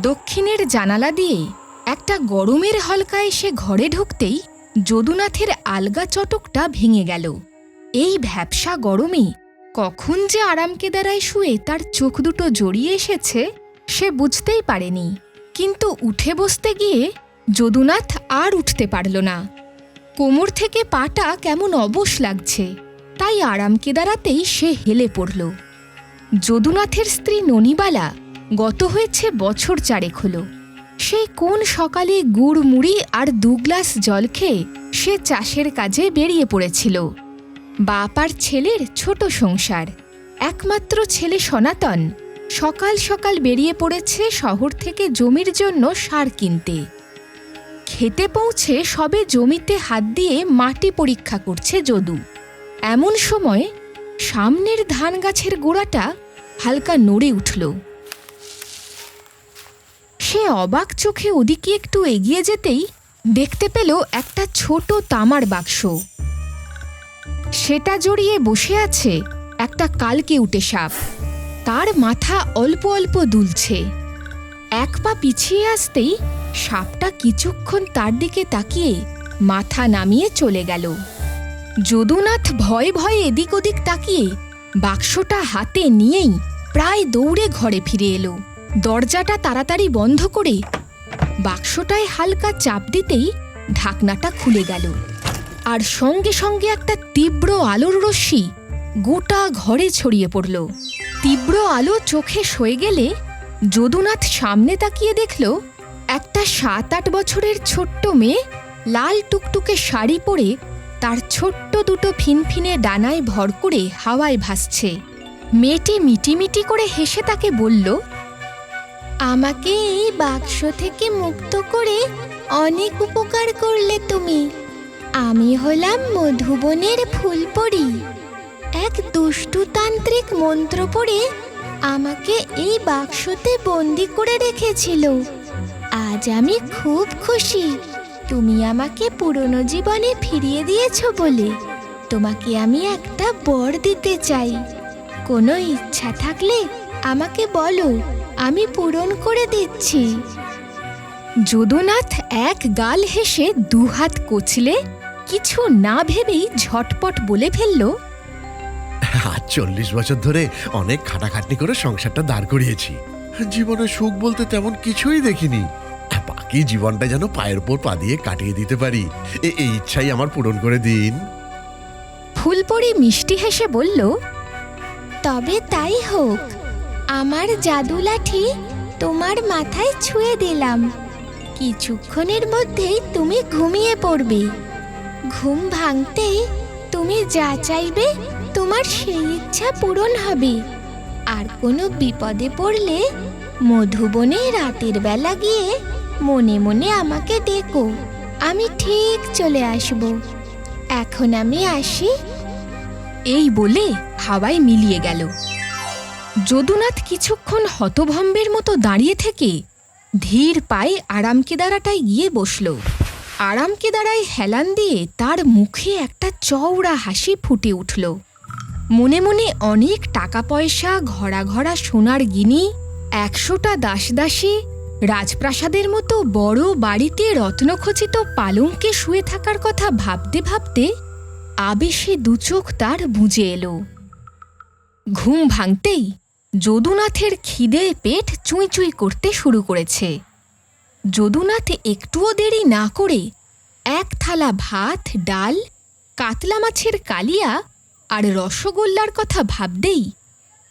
দক্ষিণের জানালা দিয়ে একটা গরমের হালকা এসে ঘরে ঢুকতেই যদুনাথের আলগা চটকটা ভেঙে গেল। এই ভ্যাপসা গরমে কখন যে আরামকেদারায় শুয়ে তার চোখ দুটো জড়িয়ে এসেছে সে বুঝতেই পারেনি। কিন্তু উঠে বসতে গিয়ে যদুনাথ আর উঠতে পারল না। কোমর থেকে পাটা কেমন অবশ লাগছে, তাই আরামকেদারাতেই সে হেলে পড়ল। যদুনাথের স্ত্রী ননিবালা গত হয়েছে বছর 4 হলো। সেই কোন সকালে গুড় মুড়ি আর 2 গ্লাস জল খেয়ে সে চাষের কাজে বেরিয়ে পড়েছিল। বাপ আর ছেলের ছোট সংসার। একমাত্র ছেলে সনাতন সকাল সকাল বেরিয়ে পড়েছে শহর থেকে জমির জন্য সার কিনতে। খেতে পৌঁছে সবে জমিতে হাত দিয়ে মাটি পরীক্ষা করছে যদু। এমন সময় সামনের ধান গাছের গোড়াটা হালকা নড়ে উঠল। সে অবাক চোখে ওদিকে একটু এগিয়ে যেতেই দেখতে পেল একটা ছোট তামার বাক্স। সেটা জড়িয়ে বসে আছে একটা কালকেউটে সাপ। তার মাথা অল্প অল্প দুলছে। এক পা পিছিয়ে আসতেই সাপটা কিছুক্ষণ তার দিকে তাকিয়ে মাথা নামিয়ে চলে গেল। যদুনাথ ভয়ে ভয়ে এদিক ওদিক তাকিয়ে বাক্সটা হাতে নিয়েই প্রায় দৌড়ে ঘরে ফিরে এলো। দরজাটা তাড়াতাড়ি বন্ধ করে বাক্সটায় হালকা চাপ দিতেই ঢাকনাটা খুলে গেল। আর সঙ্গে সঙ্গে একটা তীব্র আলোর রশ্মি গোটা ঘরে ছড়িয়ে পড়ল। তীব্র আলো চোখে সয়ে গেলে যদুনাথ সামনে তাকিয়ে দেখল একটা 7-8 বছরের ছোট্ট মেয়ে লাল টুকটুকে শাড়ি পরে তার ছোট্ট দুটো ফিনফিনে ডানায় ভর করে হাওয়ায় ভাসছে। মেয়েটি মিটিমিটি করে হেসে তাকে বলল, আমাকে এই বাক্স থেকে মুক্ত করে অনেক উপকার করলে তুমি। আমি হলাম মধুবনের ফুলপরি। এক দুষ্টতান্ত্রিক মন্ত্র পড়ে আমাকে এই বাক্সতে বন্দি করে রেখেছিল। আজ আমি খুব খুশি তুমি আমাকে পুরনো জীবনে ফিরিয়ে দিয়েছো বলে। তোমাকে আমি একটা বর দিতে চাই। কোনো ইচ্ছা থাকলে আমাকে বলো, আমি পূরণ করে দিচ্ছি। যদুনাথ এক গাল হেসে 2 হাত কচলে কিছু না ভেবেই ঝটপট বলে ফেলল, আজ 40 বছর ধরে অনেক খাটাখাটনি করে সংসারটা দাঁড় করিয়েছি। জীবনে সুখ বলতে তেমন কিছুই দেখিনি। বাকি জীবনটা যেন পায়ের উপর পা দিয়ে কাটিয়ে দিতে পারি, এই ইচ্ছাই আমার পূরণ করে দিন। ফুলপরি মিষ্টি হেসে বলল, তবে তাই হোক। আমার জাদু লাঠি তোমার মাথায় ছুঁয়ে দিলাম। কিছুক্ষণের মধ্যেই তুমি ঘুমিয়ে পড়বে। ঘুম ভাঙতেই তুমি যা চাইবে তোমার সেই ইচ্ছা পূরণ হবে। আর কোনো বিপদে পড়লে মধুবনে রাতের বেলা গিয়ে মনে মনে আমাকে ডেকো, আমি ঠিক চলে আসব। এখন আমি আসি। এই বলে হাওয়ায় মিলিয়ে গেল। যদুনাথ কিছুক্ষণ হতভম্বের মতো দাঁড়িয়ে থেকে ধীর পায়ে আরামকেদারাটায় গিয়ে বসল। আরামকেদারায় হেলান দিয়ে তার মুখে একটা চওড়া হাসি ফুটে উঠল। মনে মনে অনেক টাকা পয়সা, ঘড়া ঘড়া সোনার গিনি, 100টা দাসদাসী, রাজপ্রাসাদের মতো বড় বাড়িতে রত্নখচিত পালঙ্কে শুয়ে থাকার কথা ভাবতে ভাবতে আবেশে 2 চোখ তার বুজে এলো। ঘুম ভাঙতেই যদুনাথের খিদে পেট চুঁই চুঁই করতে শুরু করেছে। যদুনাথ একটুও দেরি না করে 1 থালা ভাত, ডাল, কাতলা মাছের কালিয়া আর রসগোল্লার কথা ভাবতেই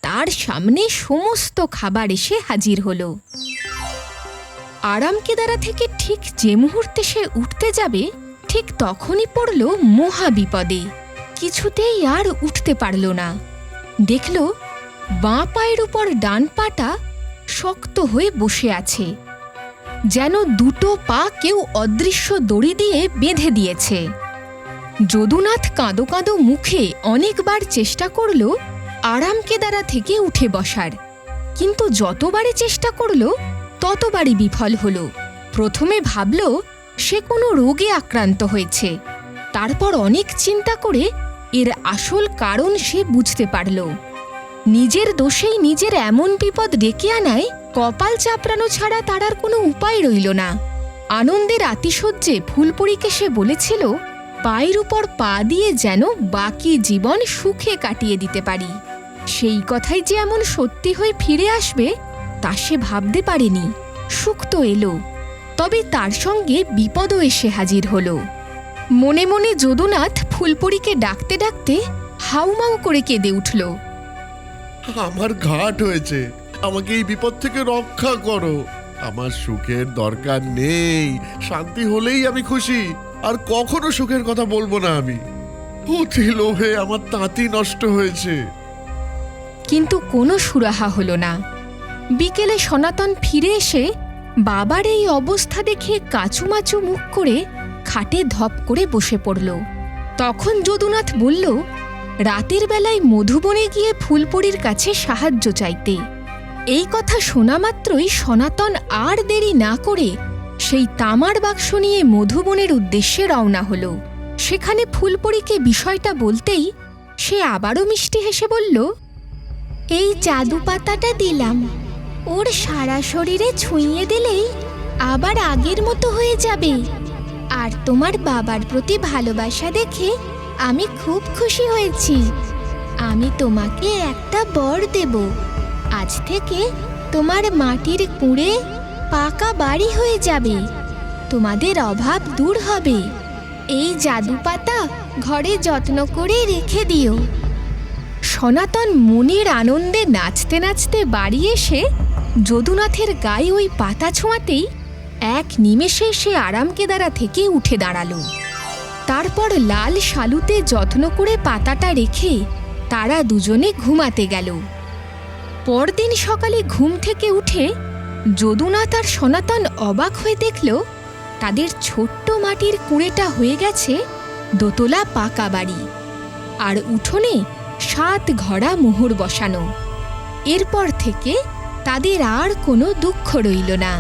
তার সামনে সমস্ত খাবার এসে হাজির হলো। আরামকেদারা থেকে ঠিক যে মুহূর্তে সে উঠতে যাবে ঠিক তখনই পড়ল মহা বিপদে। কিছুতেই আর উঠতে পারল না। দেখল বাঁ পায়ের উপর ডান পাটা শক্ত হয়ে বসে আছে, যেন 2টো পা কেউ অদৃশ্য দড়ি দিয়ে বেঁধে দিয়েছে। যদুনাথ কাঁদো কাঁদো মুখে অনেকবার চেষ্টা করল আরামকেদারা থেকে উঠে বসার, কিন্তু যতবারই চেষ্টা করল ততবারই বিফল হল। প্রথমে ভাবল সে কোনো রোগে আক্রান্ত হয়েছে। তারপর অনেক চিন্তা করে এর আসল কারণ সে বুঝতে পারল। নিজের দোষেই নিজের এমন বিপদ ডেকে আনায় কপাল চাপড়ানো ছাড়া তার আর কোনো উপায় রইল না। আনন্দের আতিশয্যে ফুলপরীকে সে বলেছিল পায়ের উপর পা দিয়ে যেন বাকি জীবন সুখে কাটিয়ে দিতে পারি। সেই কথাই যে এমন সত্যি হয়ে ফিরে আসবে তা সে ভাবতে পারেনি। সুখ তো এলো, তবে তার সঙ্গে বিপদও এসে হাজির হলো। মনে মনে যদুনাথ ফুলপরীকে ডাকতে ডাকতে হাউমাউ করে কেঁদে উঠল। আমার ঘাট হয়েছে, আমাকে এই বিপদ থেকে রক্ষা করো। আমার সুখের দরকার নেই, শান্তি হলেই আমি খুশি। আর কখনো সুখের কথা বলবো না আমি। অতি লোভে আমার তাঁতি নষ্ট হয়েছে। কিন্তু কোনো সুরাহা হলো না। বিকেলে সনাতন ফিরে এসে বাবার এই অবস্থা দেখে কাচুমাচু মুখ করে খাটে ধপ করে বসে পড়ল। তখন যদুনাথ বলল রাতের বেলায় মধুবনে গিয়ে ফুলপরীর কাছে সাহায্য চাইতে। এই কথা শোনা মাত্রই সনাতন আর দেরি না করে সেই তামার বাক্স নিয়ে মধুবনের উদ্দেশ্যে রওনা হল। সেখানে ফুলপরীকে বিষয়টা বলতেই সে আবারও মিষ্টি হেসে বলল, এই জাদু পাতাটা দিলাম, ওর সারা শরীরে ছুঁয়ে দিলেই আবার আগের মতো হয়ে যাবে। আর তোমার বাবার প্রতি ভালোবাসা দেখে আমি খুব খুশি হয়েছি। আমি তোমাকে একটা বর দেব। আজ থেকে তোমার মাটির কুঁড়ে পাকা বাড়ি হয়ে যাবে, তোমাদের অভাব দূর হবে। এই জাদু পাতা ঘরে যত্ন করে রেখে দিও। সনাতন মনের আনন্দে নাচতে নাচতে বাড়ি এসে যদুনাথের গায়ে ওই পাতা ছোঁয়াতেই এক নিমেষে সে আরামকেদারা থেকে উঠে দাঁড়ালো। তারপর লাল শালুতে যত্ন করে পাতাটা রেখে তারা দুজনে ঘুমাতে গেল। পরদিন সকালে ঘুম থেকে উঠে যদুনাথ আর সনাতন অবাক হয়ে দেখল তাদের ছোট্ট মাটির কুঁড়েটা হয়ে গেছে দোতলা পাকা বাড়ি, আর উঠোনে 7 ঘড়া মোহর বসানো। এরপর থেকে তাদের আর কোনো দুঃখ রইল না।